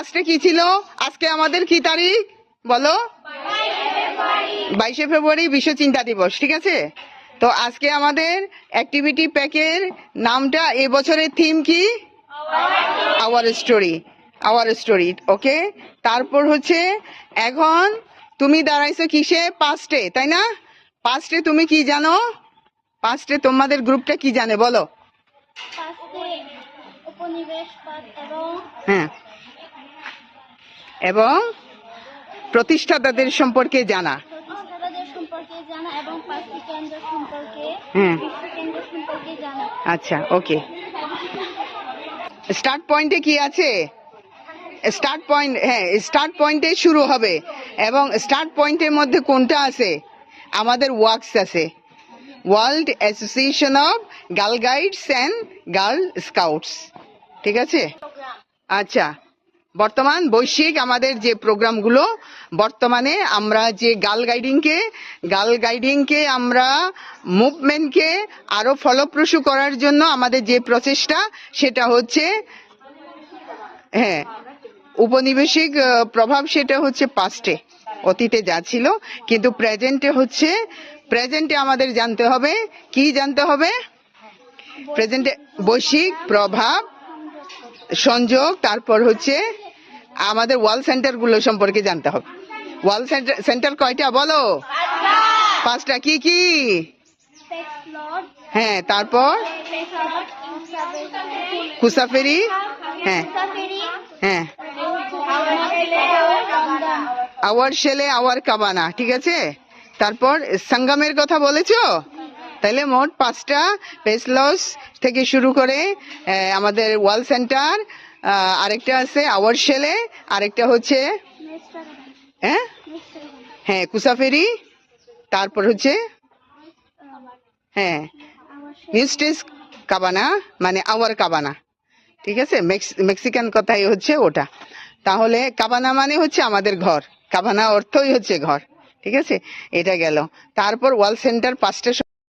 পাঁচটা কি ছিল? আজকে আমাদের কি তারিখ বলো? 22শে ফেব্রুয়ারি বিশ্ব চিন্তা দিবস, ঠিক আছে? তো আজকে আমাদের অ্যাক্টিভিটি প্যাকের নামটা, এবছরের থিম কি? আওয়ার স্টোরি, আওয়ার স্টোরি, ওকে। তারপর হচ্ছে এখন তুমি দাঁড়াইছো কিসে? পাঁচটে, তাই না? পাঁচটে তুমি কি জানো? পাঁচটে তোমাদের গ্রুপটা কি জানে বলো? হ্যাঁ, এবং প্রতিষ্ঠাতাদের সম্পর্কে জানা। হ্যাঁ, আচ্ছা, ওকে। স্টার্ট পয়েন্টে কি আছে? স্টার্ট পয়েন্ট, হ্যাঁ, স্টার্ট পয়েন্টে শুরু হবে। এবং স্টার্ট পয়েন্টের মধ্যে কোনটা আছে? আমাদের ওয়ার্কস আছে, world association of girl guides and girl scouts, ঠিক আছে? আচ্ছা, বর্তমান বৈশ্বিক আমাদের যে প্রোগ্রামগুলো, বর্তমানে আমরা যে গার্ল গাইডিংকে আমরা মুভমেন্টকে আরো ফলপ্রসূ করার জন্য আমাদের যে প্রচেষ্টা, সেটা হচ্ছে, হ্যাঁ, উপনিবেশিক প্রভাব, সেটা হচ্ছে পাস্টে, অতীতে যা ছিল। কিন্তু প্রেজেন্টে আমাদের জানতে হবে, কি জানতে হবে? প্রেজেন্টে বৈশ্বিক প্রভাব, সংযোগ, তারপর হচ্ছে আমাদের ওয়ার্ল্ড সেন্টার গুলো সম্পর্কে জানতে হবে। ওয়ার্ল্ড সেন্টার কয়টা বলো? পাঁচটা। কি কি? হ্যাঁ, তারপর কুসাফেরি, হ্যাঁ হ্যাঁ, আওয়ার শেলে, আওয়ার কাবানা, ঠিক আছে? তারপর সঙ্গমের কথা বলেছো, তাহলে মোট পাঁচটা, পেসলস থেকে শুরু করে আমাদের ওয়ার্ল্ড সেন্টার, আরেকটা আছে আওয়ার শেলে, আরেকটা হচ্ছে হ্যাঁ হ্যাঁ কুসাফেরি, তারপর হচ্ছে হ্যাঁ নিউস্টেস কাবানা, মানে আওয়ার কাবানা, ঠিক আছে? মেক্সিকান কথাই হচ্ছে ওটা। তাহলে কাবানা মানে হচ্ছে আমাদের ঘর, কাবানা অর্থই হচ্ছে ঘর, ঠিক আছে? এটা গেল। তারপর ওয়ার্ল্ড সেন্টার পাঁচটা